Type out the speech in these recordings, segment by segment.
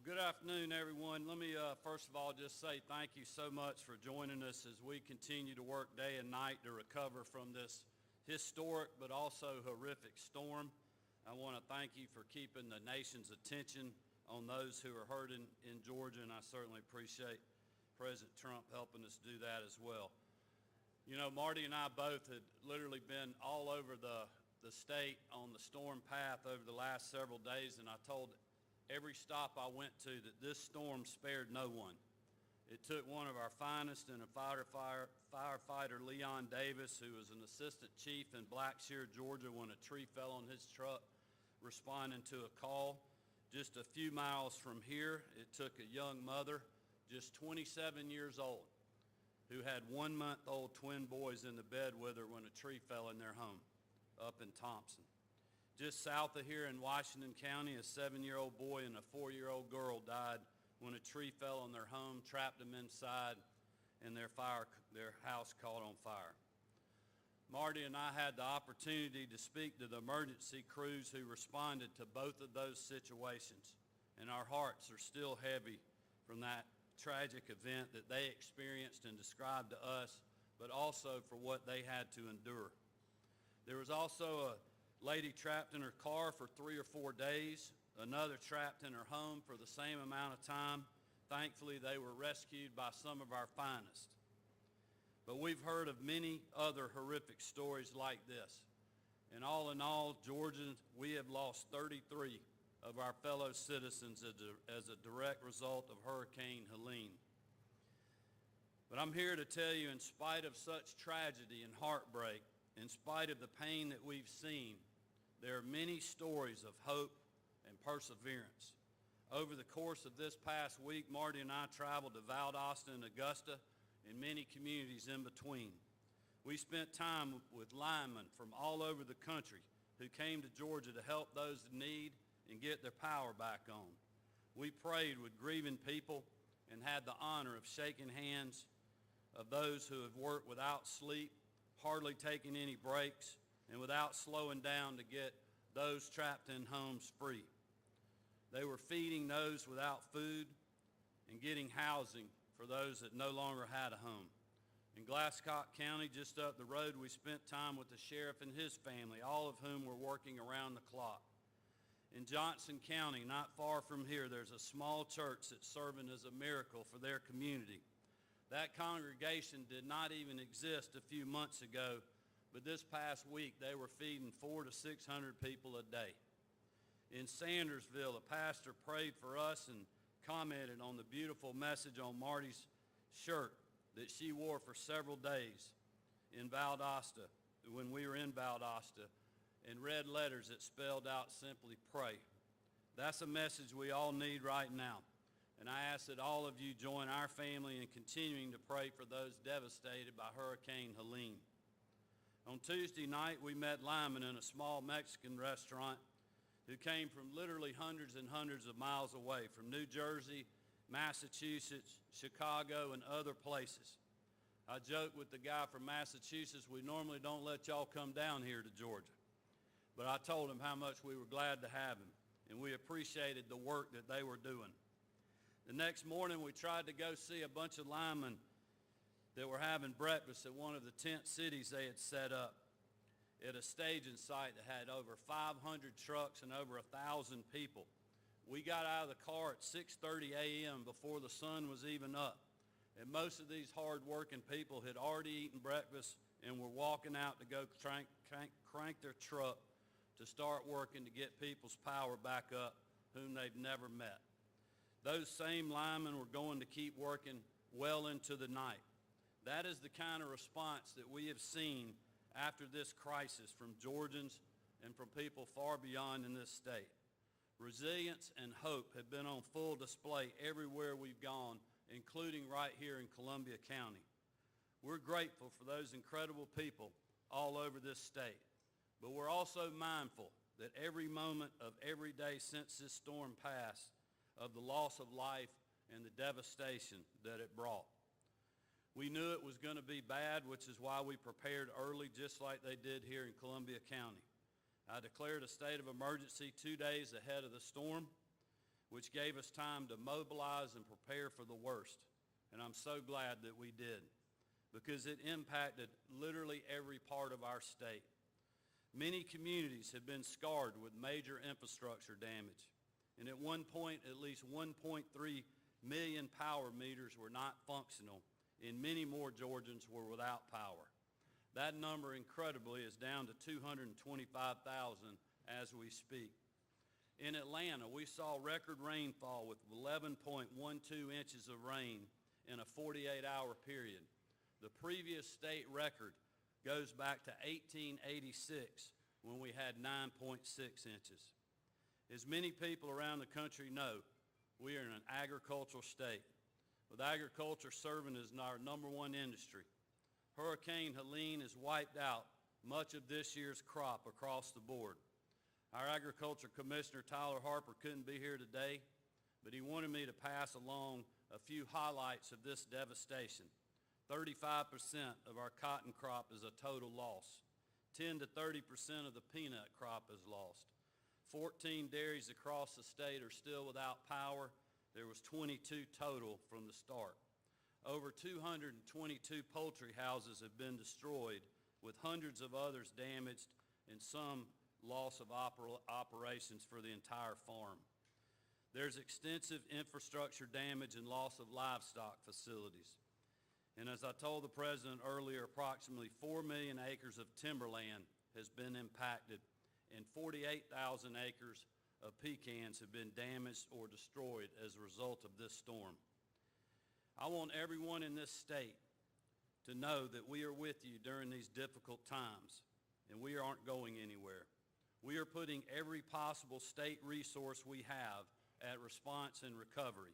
Well, good afternoon, everyone. Let me first of all just say thank you so much for joining us as we continue to work day and night to recover from this historic but also horrific storm. I want to thank you for keeping the nation's attention on those who are hurting in Georgia, and I certainly appreciate President Trump helping us do that as well. You know, Marty and I both had literally been all over the state on the storm path over the last several days, and I told every stop I went to that this storm spared no one. It took one of our finest and a firefighter, Leon Davis, who was an assistant chief in Blackshear, Georgia, when a tree fell on his truck responding to a call. Just a few miles from here, it took a young mother, just 27 years old, who had 1-month-old twin boys in the bed with her when a tree fell in their home up in Thompson. Just south of here in Washington County, a 7-year-old boy and a 4-year-old girl died when a tree fell on their home, trapped them inside, and their house caught on fire. Marty and I had the opportunity to speak to the emergency crews who responded to both of those situations, and our hearts are still heavy from that tragic event that they experienced and described to us, but also for what they had to endure. There was also a lady trapped in her car for 3 or 4 days, another trapped in her home for the same amount of time. Thankfully, they were rescued by some of our finest. But we've heard of many other horrific stories like this. And all in all, Georgians, we have lost 33 of our fellow citizens as a direct result of Hurricane Helene. But I'm here to tell you, in spite of such tragedy and heartbreak, in spite of the pain that we've seen, there are many stories of hope and perseverance. Over the course of this past week, Marty and I traveled to Valdosta and Augusta and many communities in between. We spent time with linemen from all over the country who came to Georgia to help those in need and get their power back on. We prayed with grieving people and had the honor of shaking hands of those who have worked without sleep, hardly taking any breaks, and without slowing down to get those trapped in homes free. They were feeding those without food and getting housing for those that no longer had a home. In Glasscock County, just up the road, we spent time with the sheriff and his family, all of whom were working around the clock. In Johnson County, not far from here, there's a small church that's serving as a miracle for their community. That congregation did not even exist a few months ago, but this past week they were feeding 400 to 600 people a day. In Sandersville, a pastor prayed for us and commented on the beautiful message on Marty's shirt that she wore for several days in Valdosta, when we were in Valdosta, in red letters that spelled out simply pray. That's a message we all need right now. And I ask that all of you join our family in continuing to pray for those devastated by Hurricane Helene. On Tuesday night, we met linemen in a small Mexican restaurant who came from literally hundreds and hundreds of miles away, from New Jersey, Massachusetts, Chicago, and other places. I joked with the guy from Massachusetts, we normally don't let y'all come down here to Georgia. But I told him how much we were glad to have him, and we appreciated the work that they were doing. The next morning, we tried to go see a bunch of linemen that were having breakfast at one of the tent cities they had set up at a staging site that had over 500 trucks and over 1,000 people. We got out of the car at 6:30 a.m. before the sun was even up, and most of these hard-working people had already eaten breakfast and were walking out to go crank their truck to start working to get people's power back up whom they've never met. Those same linemen were going to keep working well into the night. That is the kind of response that we have seen after this crisis from Georgians and from people far beyond in this state. Resilience and hope have been on full display everywhere we've gone, including right here in Columbia County. We're grateful for those incredible people all over this state, but we're also mindful that every moment of every day since this storm passed, of the loss of life and the devastation that it brought. We knew it was going to be bad, which is why we prepared early, just like they did here in Columbia County. I declared a state of emergency 2 days ahead of the storm. which gave us time to mobilize and prepare for the worst. And I'm so glad that we did, because it impacted literally every part of our state. Many communities have been scarred with major infrastructure damage, and at one point, at least 1.3 million power meters were not functional, and many more Georgians were without power. That number, incredibly, is down to 225,000 as we speak. In Atlanta, we saw record rainfall with 11.12 inches of rain in a 48-hour period. The previous state record goes back to 1886, when we had 9.6 inches. As many people around the country know, we are in an agricultural state, with agriculture serving as our number one industry. Hurricane Helene has wiped out much of this year's crop across the board. Our Agriculture Commissioner, Tyler Harper, couldn't be here today, but he wanted me to pass along a few highlights of this devastation. 35% of our cotton crop is a total loss. 10 to 30% of the peanut crop is lost. 14 dairies across the state are still without power. There was 22 total from the start. Over 222 poultry houses have been destroyed, with hundreds of others damaged and some loss of operations for the entire farm. There's extensive infrastructure damage and loss of livestock facilities. And as I told the President earlier, approximately 4 million acres of timberland has been impacted, and 48,000 acres of pecans have been damaged or destroyed as a result of this storm. I want everyone in this state to know that we are with you during these difficult times, and we aren't going anywhere. We are putting every possible state resource we have at response and recovery,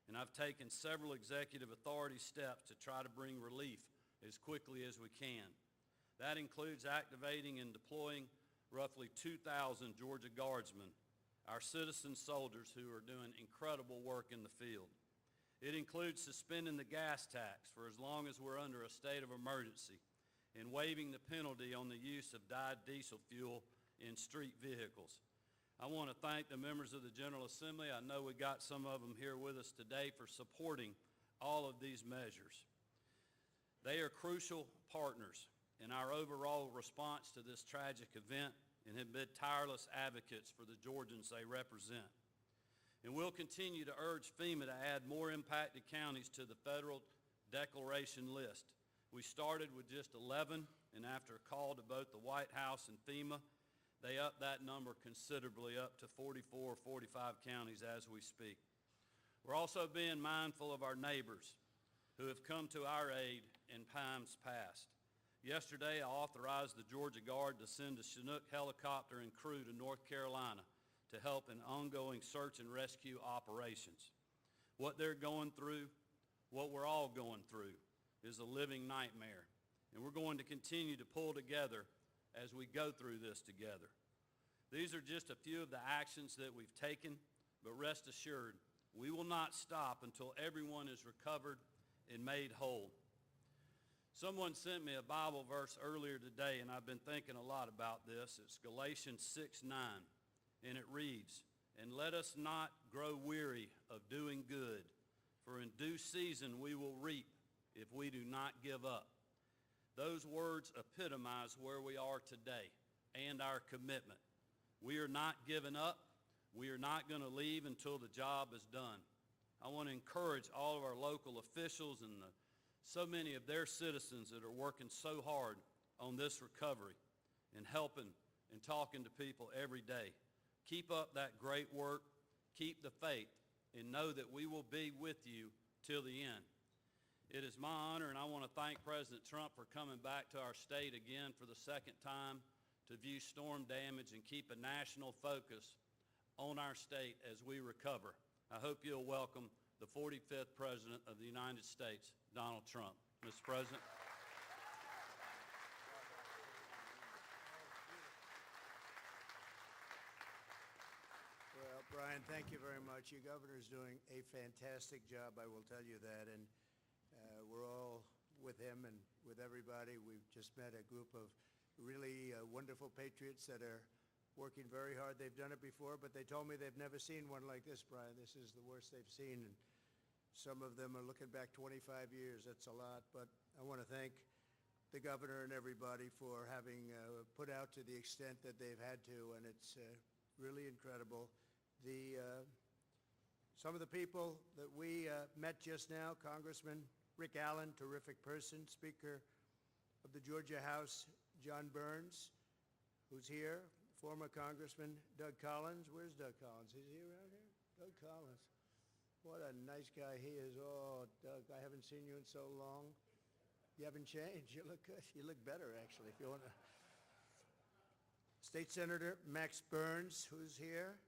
and I've taken several executive authority steps to try to bring relief as quickly as we can. That includes activating and deploying roughly 2,000 Georgia Guardsmen, our citizen soldiers who are doing incredible work in the field. It includes suspending the gas tax for as long as we're under a state of emergency and waiving the penalty on the use of dyed diesel fuel in street vehicles. I want to thank the members of the General Assembly. I know we got some of them here with us today for supporting all of these measures. They are crucial partners in our overall response to this tragic event and have been tireless advocates for the Georgians they represent. And we'll continue to urge FEMA to add more impacted counties to the federal declaration list. We started with just 11, and after a call to both the White House and FEMA, they upped that number considerably, up to 44 or 45 counties as we speak. We're also being mindful of our neighbors who have come to our aid in times past. Yesterday, I authorized the Georgia Guard to send a Chinook helicopter and crew to North Carolina to help in ongoing search and rescue operations. What they're going through, what we're all going through, is a living nightmare. And we're going to continue to pull together as we go through this together. These are just a few of the actions that we've taken, but rest assured, we will not stop until everyone is recovered and made whole. Someone sent me a Bible verse earlier today, and I've been thinking a lot about this. It's Galatians 6:9, and it reads, "And let us not grow weary of doing good, for in due season we will reap if we do not give up." Those words epitomize where we are today and our commitment. We are not giving up. We are not going to leave until the job is done. I want to encourage all of our local officials and so many of their citizens that are working so hard on this recovery and helping and talking to people every day. Keep up that great work. Keep the faith, and know that we will be with you till the end. It is my honor, and I want to thank President Trump for coming back to our state again for the second time to view storm damage and keep a national focus on our state as we recover. I hope you'll welcome the 45th President of the United States, Donald Trump. Mr. President. Well, Brian, thank you very much. Your governor's doing a fantastic job, I will tell you that, and we're all with him and with everybody. We've just met a group of really wonderful patriots that are working very hard. They've done it before, but they told me they've never seen one like this, Brian. This is the worst they've seen, and some of them are looking back 25 years. That's a lot, but I want to thank the governor and everybody for having put out to the extent that they've had to, and it's really incredible. Some of the people that we met just now, Congressman Rick Allen, terrific person, Speaker of the Georgia House, John Burns, who's here, former Congressman Doug Collins. Where's Doug Collins? Is he around here? Doug Collins. What a nice guy he is. Oh, Doug, I haven't seen you in so long. You haven't changed. You look good. You look better, actually, if you want to. State Senator Max Burns, who's here,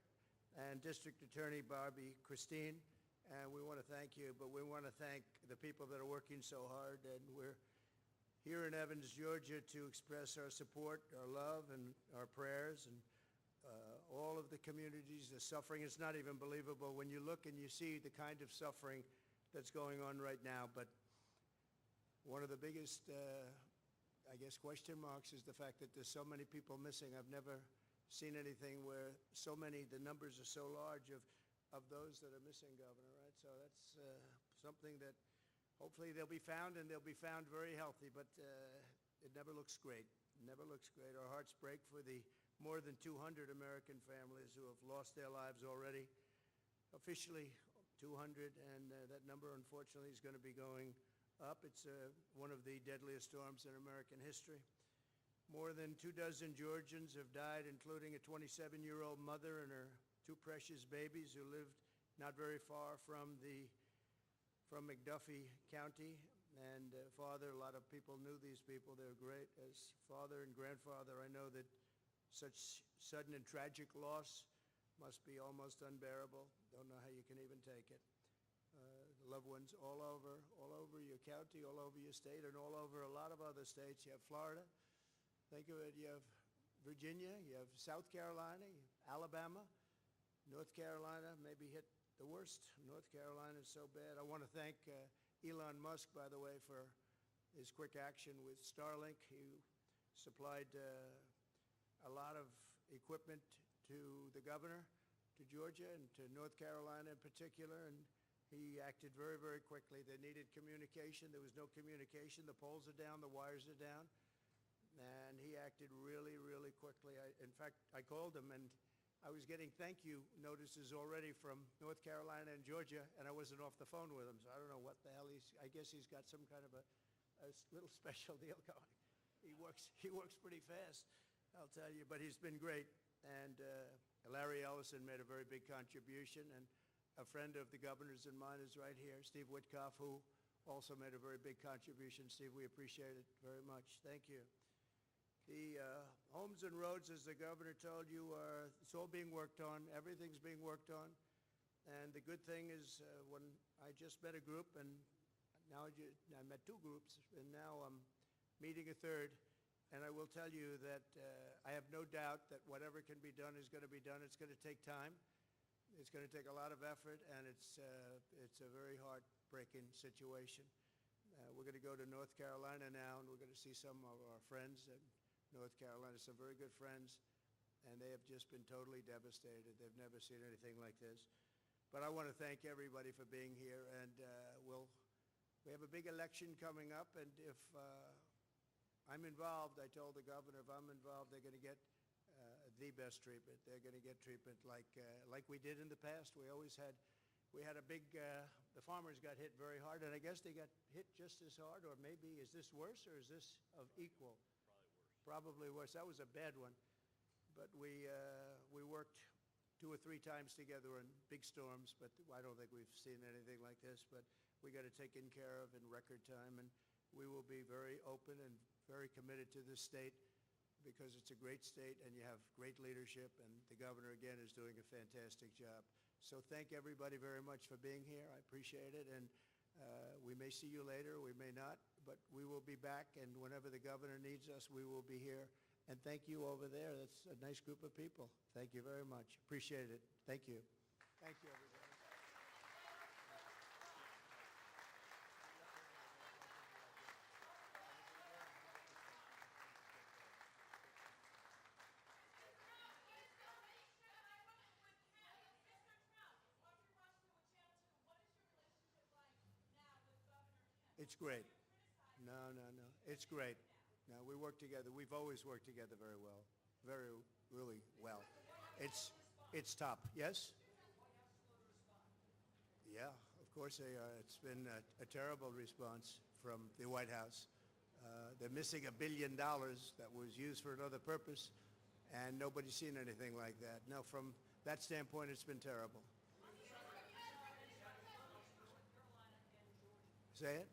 and District Attorney Barbie Christine. And we want to thank you, but we want to thank the people that are working so hard. And we're here in Evans, Georgia, to express our support, our love, and our prayers, and all of the communities, the suffering. It's not even believable when you look and you see the kind of suffering that's going on right now. But one of the biggest, I guess, question marks is the fact that there's so many people missing. I've never seen anything where so many, the numbers are so large of those that are missing, Governor, right? So that's something that hopefully they'll be found, and they'll be found very healthy, but it never looks great. Never looks great. Our hearts break for the more than 200 American families who have lost their lives already. Officially 200, and that number, unfortunately, is going to be going up. It's one of the deadliest storms in American history. More than 24 Georgians have died, including a 27-year-old mother and her two precious babies who lived not very far from McDuffie County. And father, a lot of people knew these people. They're great. As father and grandfather, I know that such sudden and tragic loss must be almost unbearable. Don't know how you can even take it. Loved ones all over your county, all over your state, and all over a lot of other states. You have Florida. Think of it. You have Virginia. You have South Carolina, Alabama, North Carolina maybe hit the worst. North Carolina is so bad. I want to thank Elon Musk, by the way, for his quick action with Starlink. He supplied a lot of equipment to the governor, to Georgia, and to North Carolina in particular, and he acted very, very quickly. They needed communication. There was no communication. The poles are down, the wires are down, and he acted really, really quickly. In fact, I called him, and I was getting thank you notices already from North Carolina and Georgia, and I wasn't off the phone with him, so I don't know what the hell I guess he's got some kind of a little special deal going. He works pretty fast, I'll tell you, but he's been great. And Larry Ellison made a very big contribution, and a friend of the governor's and mine is right here, Steve Witkoff, who also made a very big contribution. Steve, we appreciate it very much. Thank you. The homes and roads, as the governor told you, it's all being worked on. Everything's being worked on. And the good thing is when I just met a group, and now I met two groups, and now I'm meeting a third. And I will tell you that I have no doubt that whatever can be done is going to be done. It's going to take time. It's going to take a lot of effort, and it's a very heartbreaking situation. We're going to go to North Carolina now, and we're going to see some of our friends in North Carolina, some very good friends, and they have just been totally devastated. They've never seen anything like this. But I want to thank everybody for being here, and we have a big election coming up, and if I'm involved, I told the governor, if I'm involved, they're going to get the best treatment. They're going to get treatment like we did in the past. We had a big, the farmers got hit very hard, and I guess they got hit just as hard, or maybe, is this worse, or is this of equal? Probably worse. That was a bad one. But we worked 2 or 3 times together in big storms, but I don't think we've seen anything like this, but we got it taken care of in record time, and we will be very open and very committed to this state, because it's a great state and you have great leadership, and the governor, again, is doing a fantastic job. So thank everybody very much for being here. I appreciate it, and we may see you later, we may not, but we will be back, and whenever the governor needs us, we will be here. And thank you over there. That's a nice group of people. Thank you very much. Appreciate it. Thank you. Thank you, everybody. it's great. No, no, no. It's great. No, we work together. We've always worked together very well. Very, really well. It's top. Yes? Yeah, of course they are. It's been a terrible response from the White House. They're missing $1 billion that was used for another purpose, and nobody's seen anything like that. No, from that standpoint, it's been terrible. Say it?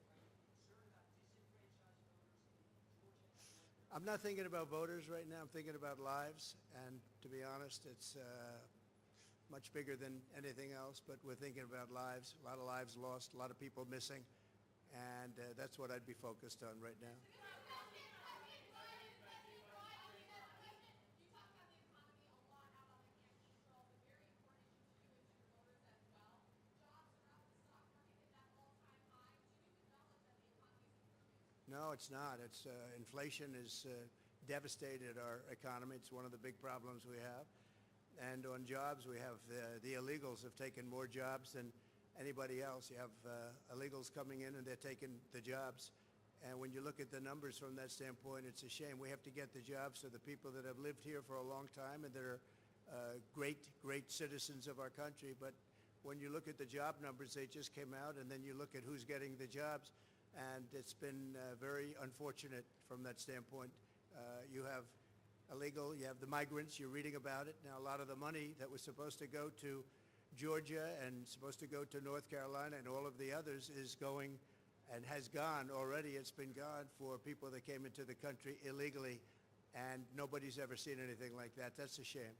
I'm not thinking about voters right now. I'm thinking about lives, and to be honest, it's much bigger than anything else, but we're thinking about lives, a lot of lives lost, a lot of people missing, and that's what I'd be focused on right now. No, it's not. It's inflation has devastated our economy. It's one of the big problems we have. And on jobs, we have the illegals have taken more jobs than anybody else. You have illegals coming in and they're taking the jobs. And when you look at the numbers from that standpoint, it's a shame. We have to get the jobs to the people that have lived here for a long time and that are great, great citizens of our country. But when you look at the job numbers, they just came out, and then you look at who's getting the jobs, and it's been very unfortunate from that standpoint. You have illegal, you have the migrants, you're reading about it. Now, a lot of the money that was supposed to go to Georgia and supposed to go to North Carolina and all of the others is going and has gone already. It's been gone for people that came into the country illegally, and nobody's ever seen anything like that. That's a shame.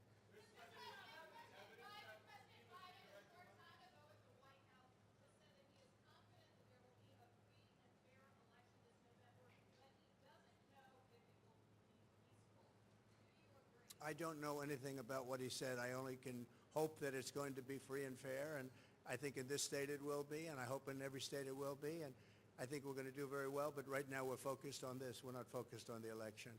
I don't know anything about what he said. I only can hope that it's going to be free and fair, and I think in this state it will be, and I hope in every state it will be, and I think we're going to do very well, but right now we're focused on this. We're not focused on the election.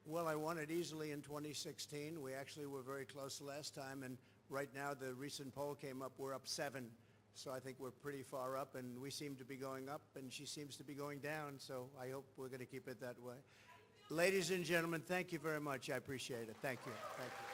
Well, I won it easily in 2016. We actually were very close last time, and right now the recent poll came up, we're up 7. So I think we're pretty far up, and we seem to be going up, and she seems to be going down, so I hope we're going to keep it that way. Ladies and gentlemen, thank you very much. I appreciate it. Thank you. Thank you.